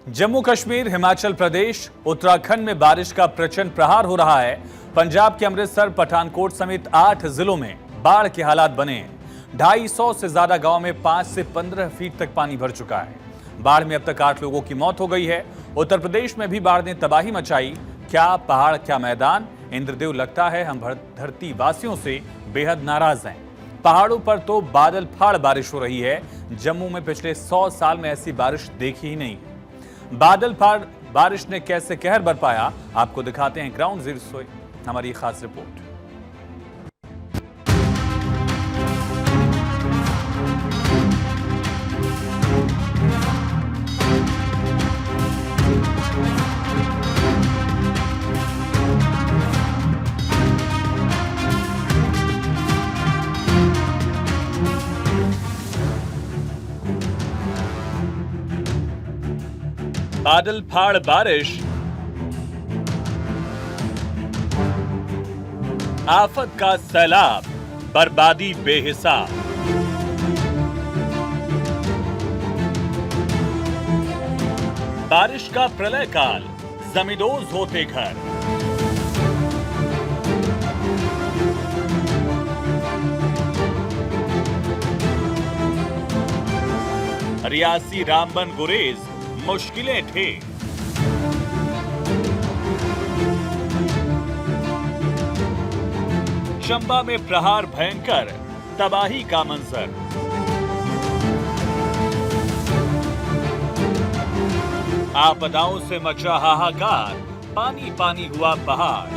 जम्मू कश्मीर, हिमाचल प्रदेश, उत्तराखंड में बारिश का प्रचंड प्रहार हो रहा है। पंजाब के अमृतसर, पठानकोट समेत 8 जिलों में बाढ़ के हालात बने हैं। 250 से ज्यादा गांव में 5 से 15 फीट तक पानी भर चुका है। बाढ़ में अब तक 8 लोगों की मौत हो गई है। उत्तर प्रदेश में भी बाढ़ ने तबाही मचाई। क्या पहाड़, क्या मैदान। इंद्रदेव लगता है हम धरती वासियों से बेहद नाराज हैं। पहाड़ों पर तो बादल फाड़ बारिश हो रही है। जम्मू में पिछले 100 साल में ऐसी बारिश देखी ही नहीं। बादल फाड़ बारिश ने कैसे कहर बरपाया, आपको दिखाते हैं ग्राउंड जीरो से हमारी खास रिपोर्ट। बादल फाड़ बारिश, आफत का सैलाब, बर्बादी बेहिसाब। बारिश का प्रलय काल, जमींदोज होते घर। रियासी रामबन गुरेज मुश्किलें थे। चंबा में प्रहार भयंकर, तबाही का मंजर। आपदाओं से मचा हाहाकार, पानी पानी हुआ पहाड़।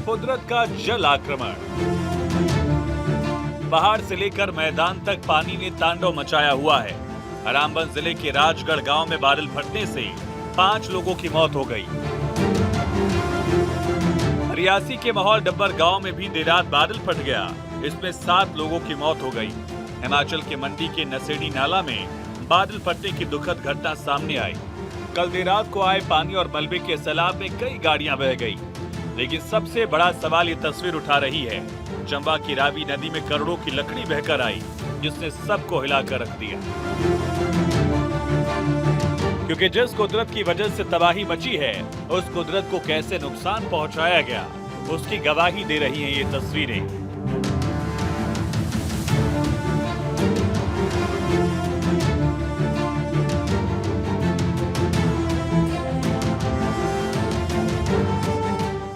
कुदरत का जल आक्रमण। पहाड़ से लेकर मैदान तक पानी ने तांडव मचाया हुआ है। रामबन जिले के राजगढ़ गांव में बादल फटने से 5 लोगों की मौत हो गई। रियासी के माहौल डब्बर गांव में भी देर रात बादल फट गया। इसमें 7 लोगों की मौत हो गई। हिमाचल के मंडी के नसेड़ी नाला में बादल फटने की दुखद घटना सामने आई। कल देर रात को आए पानी और मलबे के सैलाब में कई गाड़ियां बह गई। लेकिन सबसे बड़ा सवाल ये तस्वीर उठा रही है। चंबा की रावी नदी में करोड़ों की लकड़ी बहकर आई, जिसने सबको हिलाकर रख दिया। क्योंकि जिस कुदरत की वजह से तबाही मची है, उस कुदरत को कैसे नुकसान पहुंचाया गया, उसकी गवाही दे रही हैं ये तस्वीरें।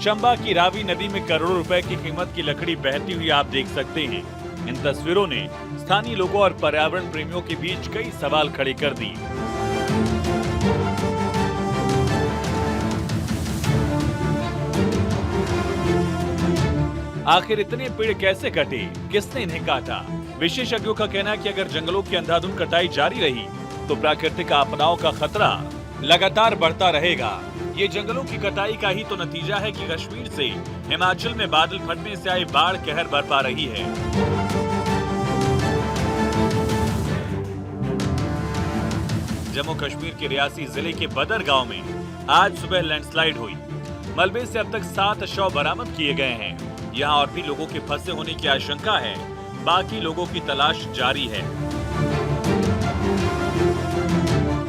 चंबा की रावी नदी में करोड़ों रुपए की कीमत की लकड़ी बहती हुई आप देख सकते हैं। इन तस्वीरों ने स्थानीय लोगों और पर्यावरण प्रेमियों के बीच कई सवाल खड़े कर दिए। आखिर इतने पेड़ कैसे कटे, किसने इन्हें काटा? विशेषज्ञों का कहना है कि अगर जंगलों की अंधाधुंध कटाई जारी रही तो प्राकृतिक आपदाओं का खतरा लगातार बढ़ता रहेगा। ये जंगलों की कटाई का ही तो नतीजा है कि कश्मीर से हिमाचल में बादल फटने से आई बाढ़ कहर बरपा रही है। जम्मू कश्मीर के रियासी जिले के बदर गांव में आज सुबह लैंडस्लाइड हुई। मलबे से अब तक 7 शव बरामद किए गए हैं। यहाँ और भी लोगों के फंसे होने की आशंका है। बाकी लोगों की तलाश जारी है।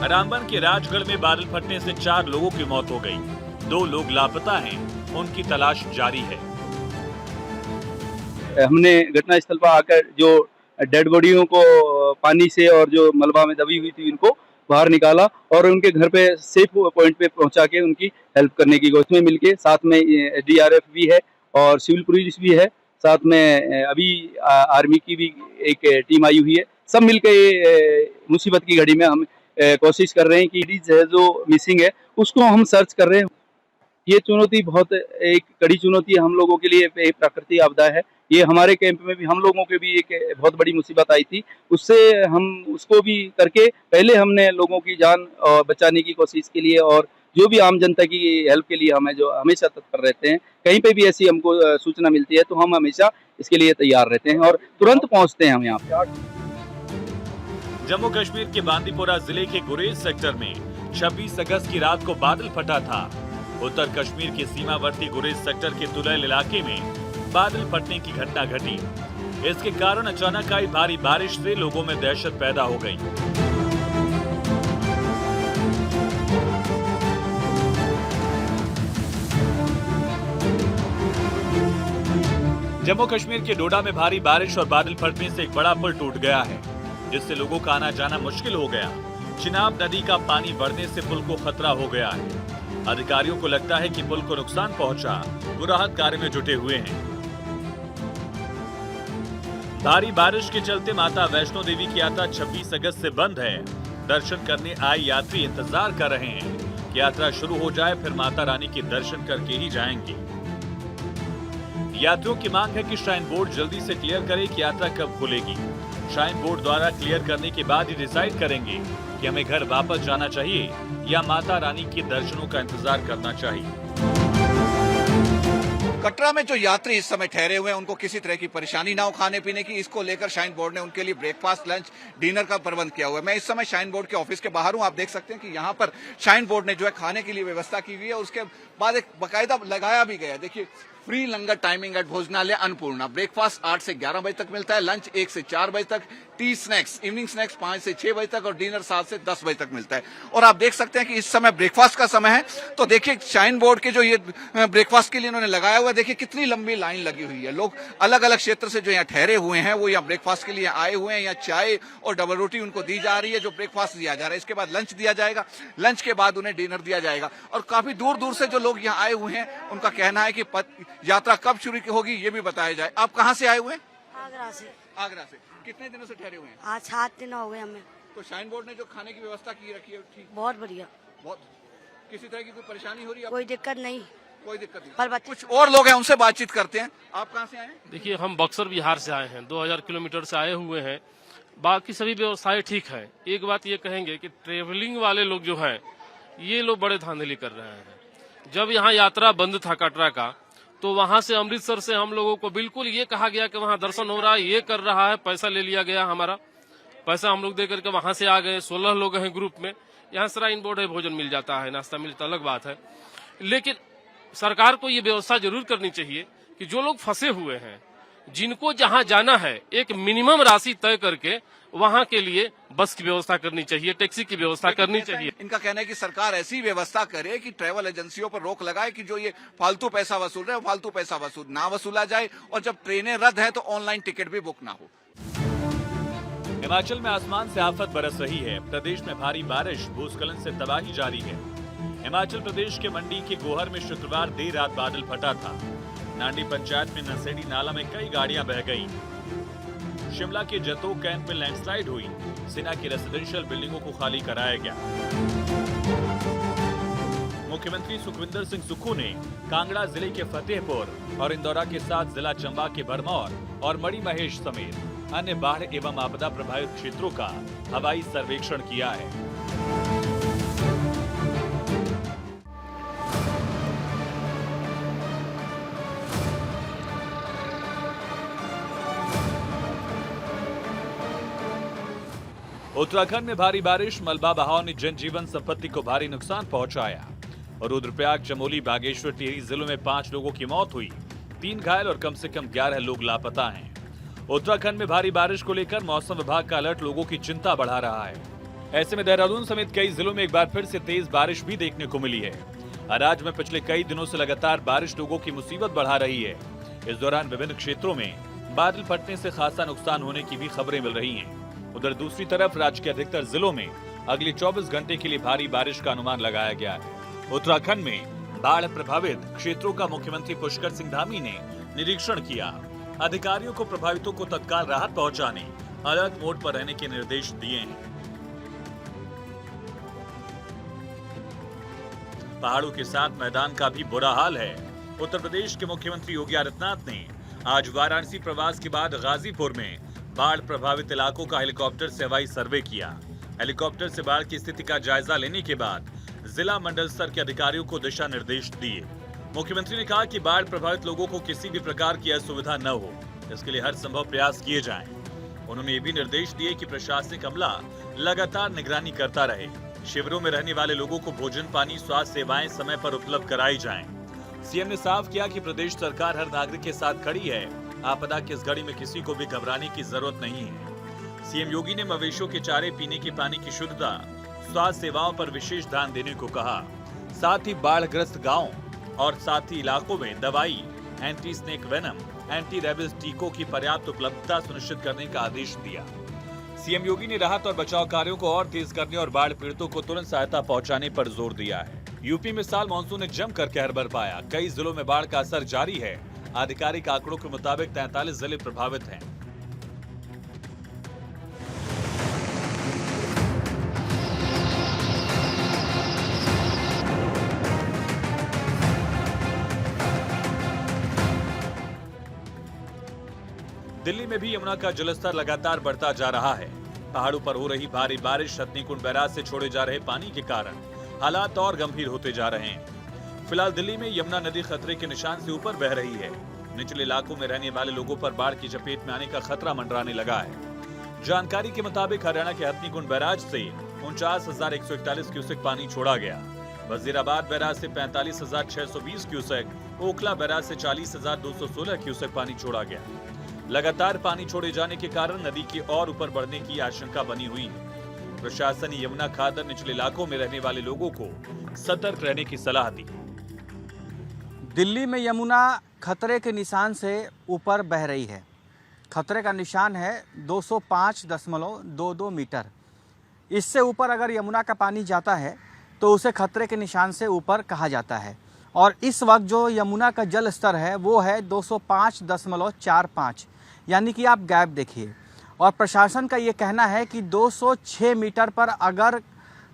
रामबन के राजगढ़ में बादल फटने से 4 लोगों की मौत हो गई। 2 लोग लापता हैं, उनकी तलाश जारी है। हमने घटनास्थल पर आकर जो डेड बॉडियों को पानी से और जो मलबा में दबी हुई थी उनको बाहर निकाला और उनके घर पे सेफ पॉइंट पे पहुंचा के उनकी हेल्प करने की कोशिश में मिलके, साथ में एसडीआरएफ भी है और सिविल पुलिस भी है, साथ में अभी आर्मी की भी एक टीम आई हुई है। सब मिलकर मुसीबत की घड़ी में हम कोशिश कर रहे हैं कि जो मिसिंग है उसको हम सर्च कर रहे हैं। ये चुनौती बहुत एक कड़ी चुनौती है हम लोगों के लिए। एक प्राकृतिक आपदा है। ये हमारे कैंप में भी हम लोगों के भी एक बहुत बड़ी मुसीबत आई थी। उससे हम उसको भी करके पहले हमने लोगों की जान बचाने की कोशिश के लिए और जो भी आम जनता की हेल्प के लिए हमें जो हमेशा तत्पर रहते हैं। कहीं पे भी ऐसी हमको सूचना मिलती है तो हम हमेशा इसके लिए तैयार रहते हैं और तुरंत पहुँचते हैं हम यहाँ पे। जम्मू कश्मीर के बांदीपोरा जिले के गुरेज सेक्टर में 26 अगस्त की रात को बादल फटा था। उत्तर कश्मीर के सीमावर्ती गुरेज सेक्टर के तुलैल इलाके में बादल फटने की घटना घटी। इसके कारण अचानक आई भारी बारिश से लोगों में दहशत पैदा हो गई। जम्मू कश्मीर के डोडा में भारी बारिश और बादल फटने से एक बड़ा पुल टूट गया है, जिससे लोगों का आना जाना मुश्किल हो गया। चिनाब नदी का पानी बढ़ने से पुल को खतरा हो गया है। अधिकारियों को लगता है कि पुल को नुकसान पहुंचा, वो राहत कार्य में जुटे हुए हैं। भारी बारिश के चलते माता वैष्णो देवी की यात्रा 26 अगस्त से बंद है। दर्शन करने आए यात्री इंतजार कर रहे हैं कि यात्रा शुरू हो जाए, फिर माता रानी के दर्शन करके ही जाएंगे। यात्रियों की मांग है कि श्राइन बोर्ड जल्दी से क्लियर करे कि यात्रा कब खुलेगी। श्राइन बोर्ड द्वारा क्लियर करने के बाद ही डिसाइड करेंगे कि हमें घर वापस जाना चाहिए या माता रानी के दर्शनों का इंतजार करना चाहिए। कटरा में जो यात्री इस समय ठहरे हुए हैं उनको किसी तरह की परेशानी ना हो खाने पीने की, इसको लेकर श्राइन बोर्ड ने उनके लिए ब्रेकफास्ट, लंच, डिनर का प्रबंध किया हुआ है। मैं इस समय श्राइन बोर्ड के ऑफिस के बाहर हूं। आप देख सकते हैं कि यहाँ पर श्राइन बोर्ड ने जो है खाने के लिए व्यवस्था की हुई है। उसके बाद एक बाकायदा लगाया भी गया। देखिए, फ्री लंगर टाइमिंग एट भोजनालय अन्नपूर्णा। ब्रेकफास्ट 8 से 11 बजे तक मिलता है, लंच 1 से 4 बजे तक, टी स्नैक्स, इवनिंग स्नैक्स 5 से 6 बजे तक और डिनर 7 से 10 बजे तक मिलता है। और आप देख सकते हैं कि इस समय ब्रेकफास्ट का समय है। तो देखिए, श्राइन बोर्ड के जो ये ब्रेकफास्ट के लिए इन्होंने लगाया हुआ है, देखिए कितनी लंबी लाइन लगी हुई है। लोग अलग अलग क्षेत्र से जो यहाँ ठहरे हुए हैं वो यहाँ ब्रेकफास्ट के लिए आए हुए हैं। यहाँ चाय और डबल रोटी उनको दी जा रही है, जो ब्रेकफास्ट दिया जा रहा है। इसके बाद लंच दिया जाएगा, लंच के बाद उन्हें डिनर दिया जाएगा। और काफी दूर दूर से जो लोग यहाँ आए हुए हैं उनका कहना है कि यात्रा कब शुरू होगी ये भी बताया जाए। आप कहाँ से आए हुए हैं? आगरा से। आगरा से। कितने दिनों से ठहरे हुए हैं? आज 7 दिन हो गए हमें। तो श्राइन बोर्ड ने जो खाने की व्यवस्था की रखी है ठीक? बहुत बढ़िया। बहुत। किसी तरह की कोई परेशानी हो रही है? कोई दिक्कत नहीं। कोई दिक्कत नहीं। पर कुछ और लोग हैं, उनसे बातचीत करते हैं। आप कहाँ से आए हैं? देखिए, हम बक्सर बिहार से आए हैं, 2000 किलोमीटर से आए हुए हैं। बाकी सभी व्यवस्थाएं ठीक है। एक बात ये कहेंगे कि ट्रेवलिंग वाले लोग जो हैं ये लोग बड़े धांधली कर रहे हैं। जब यहाँ यात्रा बंद था कटरा का, तो वहां से अमृतसर से हम लोगों को बिल्कुल ये कहा गया कि वहां दर्शन हो रहा है, ये कर रहा है, पैसा ले लिया गया। हमारा पैसा हम लोग दे करके वहां से आ गए। 16 लोग हैं ग्रुप में। यहाँ श्राइन बोर्ड है, भोजन मिल जाता है, नाश्ता मिलता, अलग बात है। लेकिन सरकार को ये व्यवस्था जरूर करनी चाहिए कि जो लोग फंसे हुए हैं, जिनको जहां जाना है, एक मिनिमम राशि तय करके वहां के लिए बस की व्यवस्था करनी चाहिए, टैक्सी की व्यवस्था करनी चाहिए। इनका कहना है कि सरकार ऐसी व्यवस्था करे कि ट्रैवल एजेंसियों पर रोक लगाए कि जो ये फालतू पैसा वसूल रहे हैं, फालतू पैसा ना वसूला जाए, और जब ट्रेनें रद्द है तो ऑनलाइन टिकट भी बुक ना हो। हिमाचल में आसमान से आफत बरस रही है। प्रदेश में भारी बारिश, भूस्खलन से तबाही जारी है। हिमाचल प्रदेश के मंडी के गोहर में शुक्रवार देर रात बादल फटा था। नांडी पंचायत में नसेड़ी नाला में कई गाड़ियां बह गईं। शिमला के जतोग कैंप में लैंडस्लाइड हुई। सेना की रेजिडेंशियल बिल्डिंगों को खाली कराया गया। मुख्यमंत्री सुखविंदर सिंह सुक्खू ने कांगड़ा जिले के फतेहपुर और इंदौरा के साथ जिला चंबा के भरमौर और मणि महेश समेत अन्य बाढ़ एवं आपदा प्रभावित क्षेत्रों का हवाई सर्वेक्षण किया है। उत्तराखंड में भारी बारिश, मलबा बहाव ने जनजीवन संपत्ति को भारी नुकसान पहुंचाया। रुद्रप्रयाग, चमोली, बागेश्वर, टिहरी जिलों में 5 लोगों की मौत हुई, 3 घायल और कम से कम 11 लोग लापता हैं। उत्तराखंड में भारी बारिश को लेकर मौसम विभाग का अलर्ट लोगों की चिंता बढ़ा रहा है। ऐसे में देहरादून समेत कई जिलों में एक बार फिर से तेज बारिश भी देखने को मिली है। राज्य में पिछले कई दिनों से लगातार बारिश लोगों की मुसीबत बढ़ा रही है। इस दौरान विभिन्न क्षेत्रों में बादल फटने से खासा नुकसान होने की भी खबरें मिल रही हैं। उधर दूसरी तरफ राज्य के अधिकतर जिलों में अगले 24 घंटे के लिए भारी बारिश का अनुमान लगाया गया है। उत्तराखंड में बाढ़ प्रभावित क्षेत्रों का मुख्यमंत्री पुष्कर सिंह धामी ने निरीक्षण किया। अधिकारियों को प्रभावितों को तत्काल राहत पहुंचाने, अलर्ट मोड पर रहने के निर्देश दिए हैं। पहाड़ों के साथ मैदान का भी बुरा हाल है। उत्तर प्रदेश के मुख्यमंत्री योगी आदित्यनाथ ने आज वाराणसी प्रवास के बाद गाजीपुर में बाढ़ प्रभावित इलाकों का हेलीकॉप्टर से हवाई सर्वे किया। हेलीकॉप्टर से बाढ़ की स्थिति का जायजा लेने के बाद जिला मंडल स्तर के अधिकारियों को दिशा निर्देश दिए। मुख्यमंत्री ने कहा कि बाढ़ प्रभावित लोगों को किसी भी प्रकार की असुविधा न हो, इसके लिए हर संभव प्रयास किए जाएं। उन्होंने ये भी निर्देश दिए कि प्रशासनिक अमला लगातार निगरानी करता रहे। शिविरों में रहने वाले लोगों को भोजन, पानी, स्वास्थ्य सेवाएं समय पर उपलब्ध कराई जाएं। सीएम ने साफ किया कि प्रदेश सरकार हर नागरिक के साथ खड़ी है आपदा की इस घड़ी में किसी को भी घबराने की जरूरत नहीं है। सीएम योगी ने मवेशियों के चारे, पीने के पानी की शुद्धता, स्वास्थ्य सेवाओं पर विशेष ध्यान देने को कहा। साथ ही बाढ़ग्रस्त गांव और साथी इलाकों में दवाई, anti snake venom, anti rabies टीकों की पर्याप्त उपलब्धता सुनिश्चित करने का आदेश दिया। सीएम योगी ने राहत और बचाव कार्यों को और तेज करने और बाढ़ पीड़ितों को तुरंत सहायता पहुंचाने पर जोर दिया है। यूपी में इस साल मानसून ने जमकर कहर बरपाया। कई जिलों में बाढ़ का असर जारी है। आधिकारिक आंकड़ों के मुताबिक 43 जिले प्रभावित हैं। दिल्ली में भी यमुना का जलस्तर लगातार बढ़ता जा रहा है। पहाड़ों पर हो रही भारी बारिश, हथनीकुंड बैराज से छोड़े जा रहे पानी के कारण हालात और गंभीर होते जा रहे हैं। फिलहाल दिल्ली में यमुना नदी खतरे के निशान से ऊपर बह रही है। निचले इलाकों में रहने वाले लोगों पर बाढ़ की चपेट में आने का खतरा मंडराने लगा है। जानकारी के मुताबिक हरियाणा के हथनीकुंड बैराज से 49,141 क्यूसेक पानी छोड़ा गया। वजीराबाद बैराज से 45,620 क्यूसेक, ओखला बैराज से 40,216 क्यूसेक पानी छोड़ा गया। लगातार पानी छोड़े जाने के कारण नदी के और ऊपर बढ़ने की आशंका बनी हुई है। प्रशासन ने यमुना खादर निचले इलाकों में रहने वाले लोगों को सतर्क रहने की सलाह दी। दिल्ली में यमुना खतरे के निशान से ऊपर बह रही है। खतरे का निशान है 205.22 मीटर। इससे ऊपर अगर यमुना का पानी जाता है तो उसे खतरे के निशान से ऊपर कहा जाता है। और इस वक्त जो यमुना का जल स्तर है वो है 205.45, यानी कि आप गैप देखिए। और प्रशासन का ये कहना है कि 206 मीटर पर अगर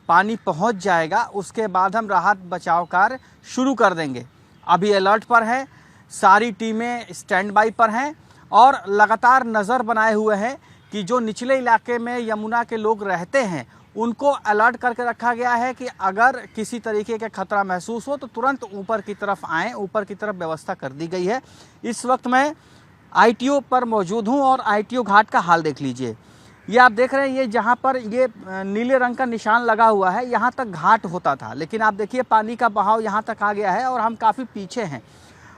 पानी पहुंच जाएगा उसके बाद हम राहत बचाव कार्य शुरू कर देंगे। अभी अलर्ट पर है, सारी टीमें स्टैंड बाई पर हैं और लगातार नज़र बनाए हुए हैं कि जो निचले इलाके में यमुना के लोग रहते हैं उनको अलर्ट करके रखा गया है कि अगर किसी तरीके का खतरा महसूस हो तो तुरंत ऊपर की तरफ आएँ। ऊपर की तरफ व्यवस्था कर दी गई है। इस वक्त मैं ITO पर मौजूद हूं और ITO घाट का हाल देख लीजिए। ये आप देख रहे हैं, ये जहां पर ये नीले रंग का निशान लगा हुआ है यहां तक घाट होता था, लेकिन आप देखिए पानी का बहाव यहां तक आ गया है और हम काफ़ी पीछे हैं।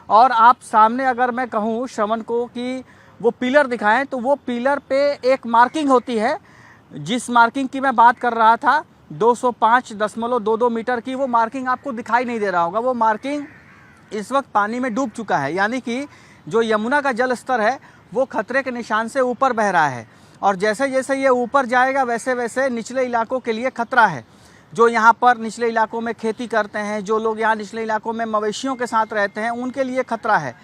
और आप सामने अगर मैं कहूं श्रवण को कि वो पिलर दिखाएं तो वो पिलर पे एक मार्किंग होती है, जिस मार्किंग की मैं बात कर रहा था 205.22 मीटर की, वो मार्किंग आपको दिखाई नहीं दे रहा होगा। वो मार्किंग इस वक्त पानी में डूब चुका है, यानी कि जो यमुना का जल स्तर है वो खतरे के निशान से ऊपर बह रहा है। और जैसे जैसे ये ऊपर जाएगा वैसे वैसे निचले इलाकों के लिए खतरा है। जो यहाँ पर निचले इलाकों में खेती करते हैं, जो लोग यहाँ निचले इलाकों में मवेशियों के साथ रहते हैं, उनके लिए खतरा है।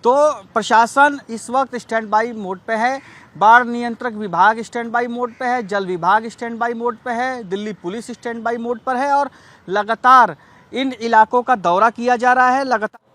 तो प्रशासन इस वक्त स्टैंड बाई मोड पे है। बाढ़ नियंत्रक विभाग स्टैंड बाई मोड पे है, जल विभाग स्टैंड बाई मोड पे है, Delhi police stand by mode पर है और लगातार इन इलाकों का दौरा किया जा रहा है। लगातार